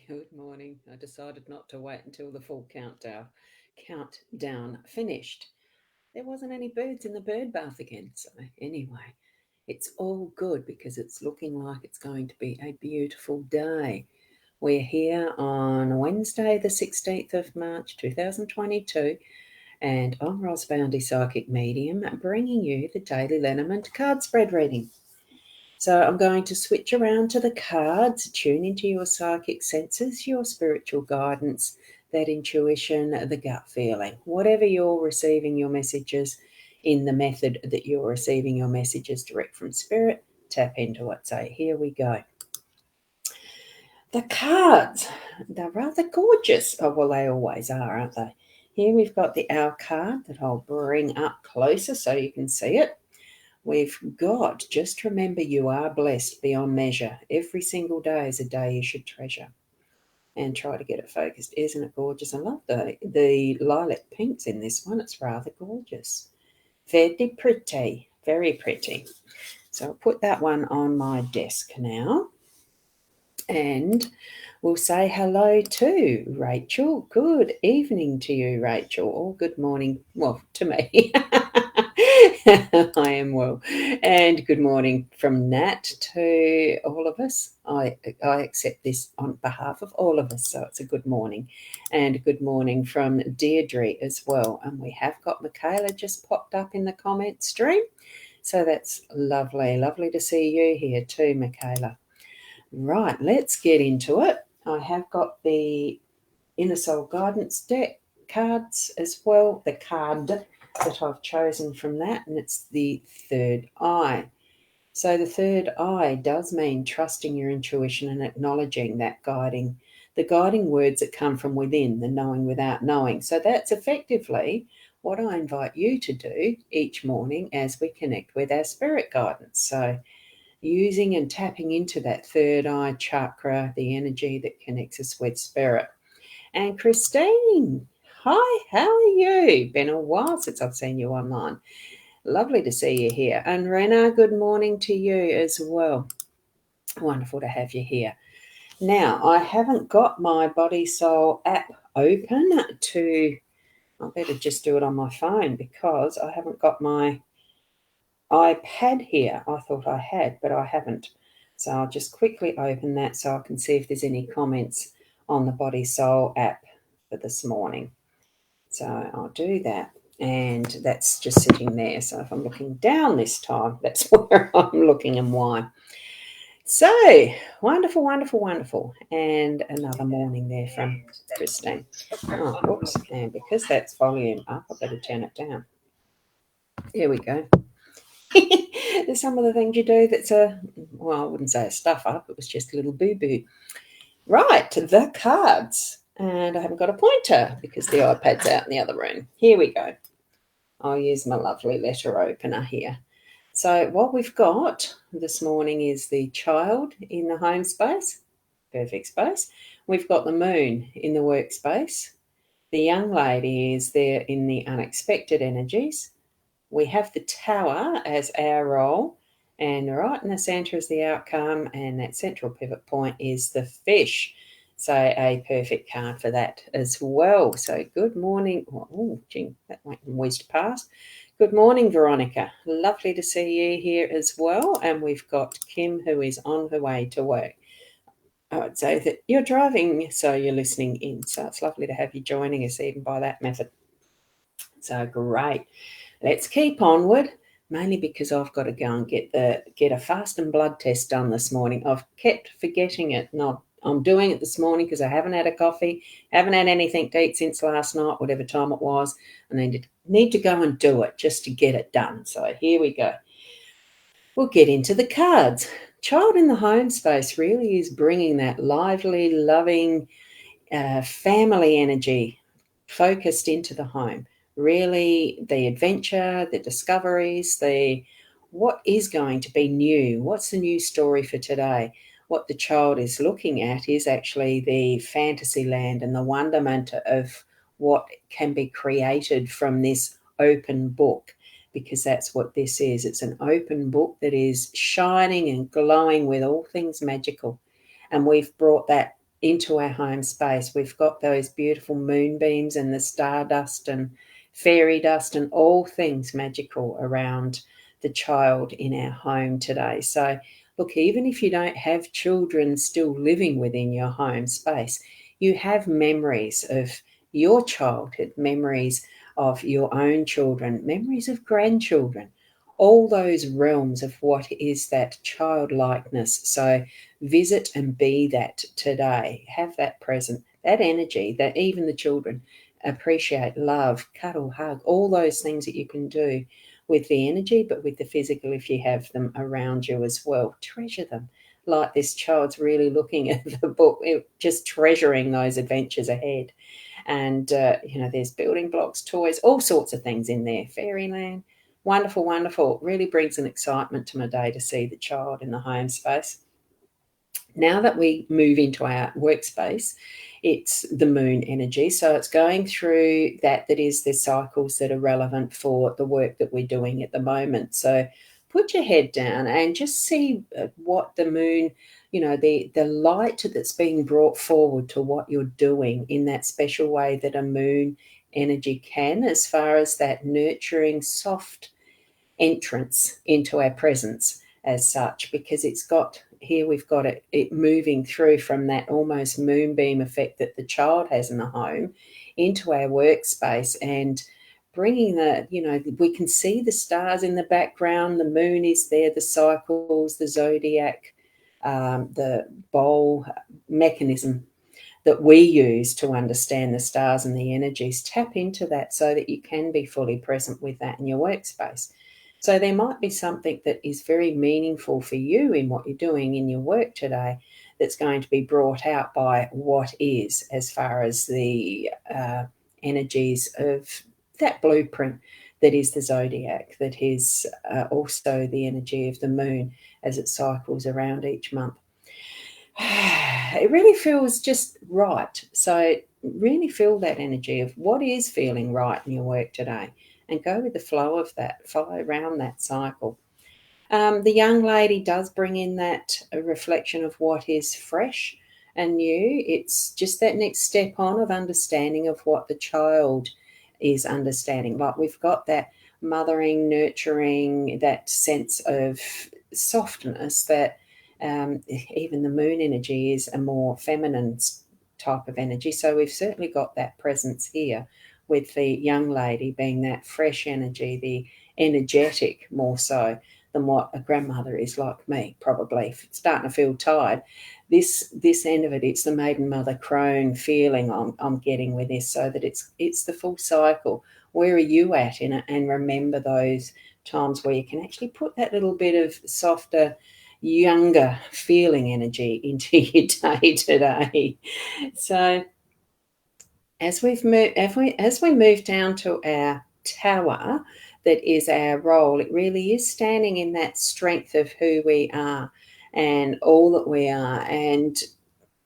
Good morning. I decided not to wait until the full countdown finished. There wasn't any birds in the bird bath again. So anyway, it's all good because it's looking like it's going to be a beautiful day. We're here on Wednesday, the 16th of March 2022, and I'm Ros Boundy Psychic Medium, bringing you the daily LENORMAND card spread reading. So I'm going to switch around to the cards, tune into your psychic senses, your spiritual guidance, that intuition, the gut feeling. Whatever you're receiving your messages in the method that you're receiving your messages direct from spirit, tap into it. So here we go. The cards, they're rather gorgeous. Oh, well, they always are, aren't they? Here we've got the Owl card that I'll bring up closer so you can see it. We've got, just remember you are blessed beyond measure. Every single day is a day you should treasure. And try to get it focused. Isn't it gorgeous? I love the lilac pinks in this one. It's rather gorgeous. Very pretty. Very pretty. So I'll put that one on my desk now. And we'll say hello to Rachel. Good evening to you, Rachel. Or good morning. Well, to me. I am well. And good morning from Nat to all of us. I accept this on behalf of all of us, so it's a good morning. And good morning from Deirdre as well. And we have got Michaela just popped up in the comment stream. So that's lovely. Lovely to see you here too, Michaela. Right, let's get into it. I have got the Inner Soul Guidance deck cards as well, the card that I've chosen from that, and it's the third eye. So the third eye does mean trusting your intuition and acknowledging that the guiding words that come from within, the knowing without knowing. So that's effectively what I invite you to do each morning as we connect with our spirit guidance. So using and tapping into that third eye chakra, the energy that connects us with spirit. And Christine, hi, how are you? Been a while since I've seen you online. Lovely to see you here. And Rena, good morning to you as well. Wonderful to have you here. Now, I haven't got my Body Soul app open I better just do it on my phone because I haven't got my iPad here. I thought I had, but I haven't. So I'll just quickly open that so I can see if there's any comments on the Body Soul app for this morning. So I'll do that. And that's just sitting there. So if I'm looking down this time, that's where I'm looking and why. So wonderful, wonderful, wonderful. And another morning there from Christine. Oh, whoops. And because that's volume up, I better turn it down. There we go. There's some of the things you do that's I wouldn't say a stuff up. It was just a little boo-boo. Right, the cards. And I haven't got a pointer because the iPad's out in the other room. Here we go. I'll use my lovely letter opener here. So what we've got this morning is the child in the home space, perfect space. We've got the moon in the workspace. The young lady is there in the unexpected energies. We have the tower as our role, and right in the centre is the outcome, and that central pivot point is the fish. So a perfect card for that as well. So good morning. Oh, gee, that whizzed past. Good morning, Veronica. Lovely to see you here as well. And we've got Kim, who is on her way to work. I would say that you're driving, so you're listening in. So it's lovely to have you joining us even by that method. So great. Let's keep onward, mainly because I've got to go and get a fast and blood test done this morning. I've kept forgetting it. I'm doing it this morning because I haven't had a coffee, haven't had anything to eat since last night, whatever time it was. I need to go and do it just to get it done. So here we go. We'll get into the cards. Child in the home space really is bringing that lively, loving family energy focused into the home. Really, the adventure, the discoveries, what is going to be new, what's the new story for today. What the child is looking at is actually the fantasy land and the wonderment of what can be created from this open book, because that's what this is. It's an open book that is shining and glowing with all things magical. And we've brought that into our home space. We've got those beautiful moonbeams and the stardust and fairy dust and all things magical around the child in our home today. So look, even if you don't have children still living within your home space, you have memories of your childhood, memories of your own children, memories of grandchildren, all those realms of what is that childlikeness. So visit and be that today. Have that present, that energy that even the children appreciate, love, cuddle, hug, all those things that you can do with the energy, but with the physical if you have them around you as well. Treasure them. Like this child's really looking at the book, just treasuring those adventures ahead. And, there's building blocks, toys, all sorts of things in there. Fairyland. Wonderful, wonderful. Really brings an excitement to my day to see the child in the home space. Now that we move into our workspace, it's the moon energy. So it's going through that is the cycles that are relevant for the work that we're doing at the moment. So put your head down and just see what the moon, the light that's being brought forward to what you're doing in that special way that a moon energy can, as far as that nurturing, soft entrance into our presence as such, because it's got here we've got it moving through from that almost moonbeam effect that the child has in the home into our workspace, and bringing we can see the stars in the background, the moon is there, the cycles, the zodiac, the bowl mechanism that we use to understand the stars and the energies. Tap into that so that you can be fully present with that in your workspace. So there might be something that is very meaningful for you in what you're doing in your work today that's going to be brought out by what is, as far as the energies of that blueprint that is the zodiac, that is also the energy of the moon as it cycles around each month. It really feels just right. So really feel that energy of what is feeling right in your work today, and go with the flow of that, follow around that cycle. The young lady does bring in that reflection of what is fresh and new. It's just that next step on of understanding of what the child is understanding. Like we've got that mothering, nurturing, that sense of softness that even the moon energy is a more feminine type of energy. So we've certainly got that presence here with the young lady being that fresh energy, the energetic more so than what a grandmother is like me, probably. If it's starting to feel tired, this end of it, it's the maiden mother crone feeling I'm getting with this, so that it's the full cycle. Where are you at in it? And remember those times where you can actually put that little bit of softer, younger feeling energy into your day today. So as we move down to our tower, that is our role, it really is standing in that strength of who we are and all that we are. And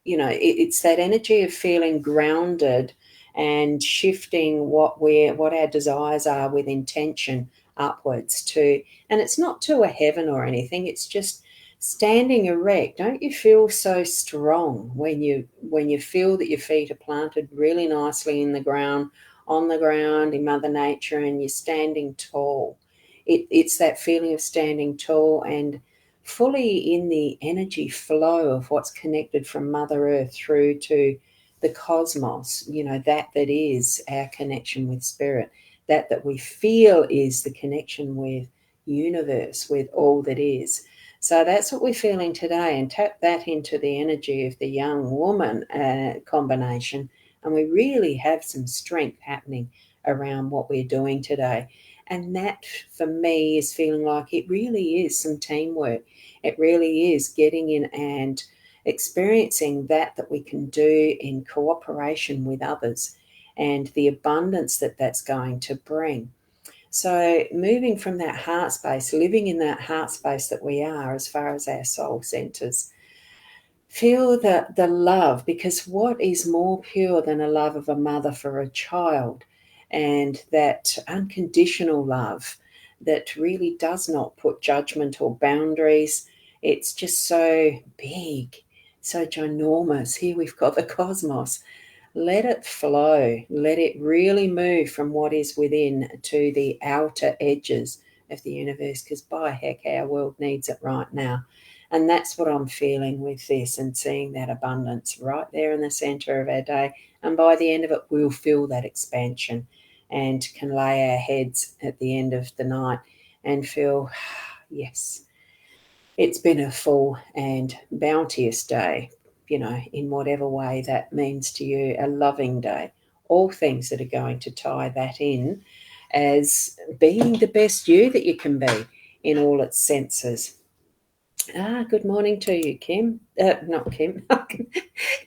it's that energy of feeling grounded and shifting what our desires are with intention upwards to, and it's not to a heaven or anything, it's just standing erect. Don't you feel so strong when you feel that your feet are planted really nicely in the ground, on the ground in Mother Nature, and you're standing tall? It's that feeling of standing tall and fully in the energy flow of what's connected from Mother Earth through to the cosmos, that is our connection with spirit, that we feel is the connection with universe, with all that is. So that's what we're feeling today, and tap that into the energy of the young woman combination, and we really have some strength happening around what we're doing today. And that, for me, is feeling like it really is some teamwork. It really is getting in and experiencing that we can do in cooperation with others, and the abundance that that's going to bring. So moving from that heart space, living in that heart space that we are, as far as our soul centers, feel the love, because what is more pure than a love of a mother for a child, and that unconditional love that really does not put judgment or boundaries. It's just so big, so ginormous. Here we've got the cosmos. Let it flow. Let it really move from what is within to the outer edges of the universe, because by heck, our world needs it right now. And that's what I'm feeling with this, and seeing that abundance right there in the center of our day. And by the end of it, we'll feel that expansion and can lay our heads at the end of the night and feel, yes, it's been a full and bounteous day, in whatever way that means to you, a loving day. All things that are going to tie that in as being the best you that you can be in all its senses. Good morning to you, Kim. Not Kim.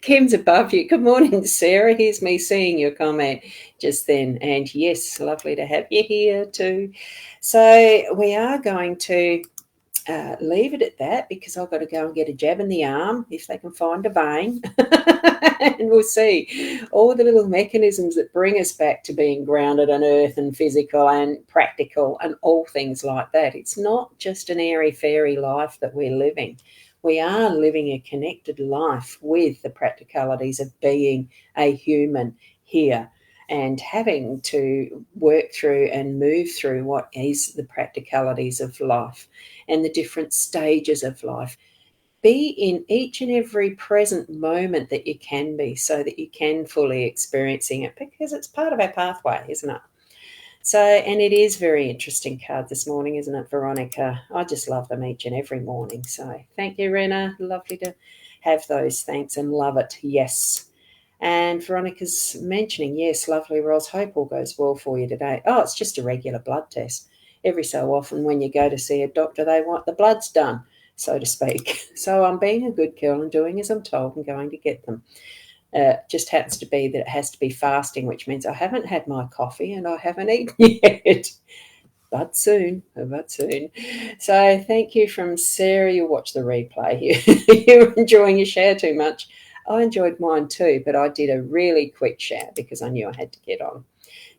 Kim's above you. Good morning, Sarah. Here's me seeing your comment just then. And yes, lovely to have you here too. So we are going to leave it at that, because I've got to go and get a jab in the arm if they can find a vein. And we'll see all the little mechanisms that bring us back to being grounded on earth and physical and practical and all things like that. It's not just an airy-fairy life that we're living. We are living a connected life with the practicalities of being a human here, and having to work through and move through what is the practicalities of life and the different stages of life. Be in each and every present moment that you can be, so that you can fully experiencing it, because it's part of our pathway, isn't it? So, and it is very interesting card this morning, isn't it, Veronica? I just love them each and every morning. So thank you, Rena. Lovely to have those. Thanks, and love it. Yes. And Veronica's mentioning, yes, lovely, Ros. Hope all goes well for you today. Oh, it's just a regular blood test. Every so often when you go to see a doctor, they want the bloods done, so to speak. So I'm being a good girl and doing as I'm told and going to get them. Just happens to be that it has to be fasting, which means I haven't had my coffee and I haven't eaten yet. But soon, but soon. So thank you from Sarah. You'll watch the replay. You're enjoying your shower too much. I enjoyed mine too, but I did a really quick shower because I knew I had to get on.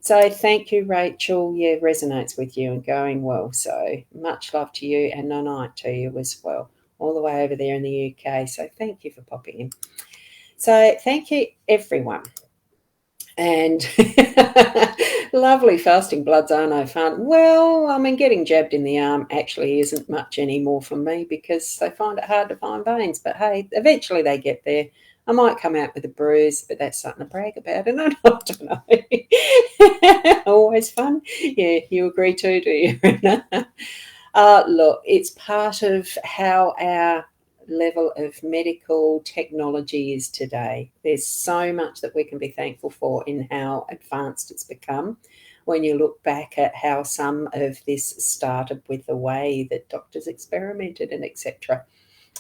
So thank you, Rachel. Yeah, resonates with you and going well. So much love to you, and no night to you as well, all the way over there in the UK. So thank you for popping in. So thank you, everyone. And lovely fasting bloods are no fun. Well, I mean, getting jabbed in the arm actually isn't much anymore for me, because they find it hard to find veins. But hey, eventually they get there. I might come out with a bruise, but that's something to brag about. And I don't know. Always fun. Yeah, you agree too, do you? Look, it's part of how our level of medical technology is today. There's so much that we can be thankful for in how advanced it's become. When you look back at how some of this started with the way that doctors experimented and etc.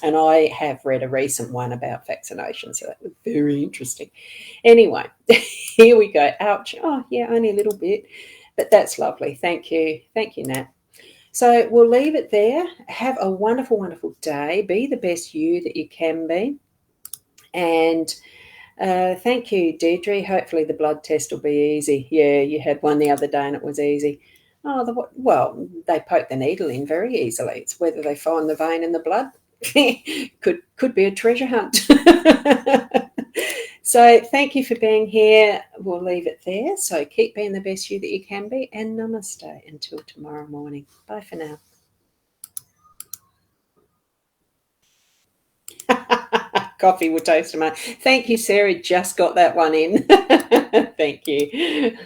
And I have read a recent one about vaccination, so that was very interesting. Anyway, here we go. Ouch. Oh, yeah, only a little bit. But that's lovely. Thank you. Thank you, Nat. So we'll leave it there. Have a wonderful, wonderful day. Be the best you that you can be. And thank you, Deirdre. Hopefully the blood test will be easy. Yeah, you had one the other day and it was easy. Oh, well, they poke the needle in very easily. It's whether they find the vein in the blood. could be a treasure hunt. So thank you for being here. We'll leave it there. So keep being the best you that you can be, and namaste until tomorrow morning. Bye for now. Coffee will toast tomorrow. Thank you, Sarah. Just got that one in. Thank you.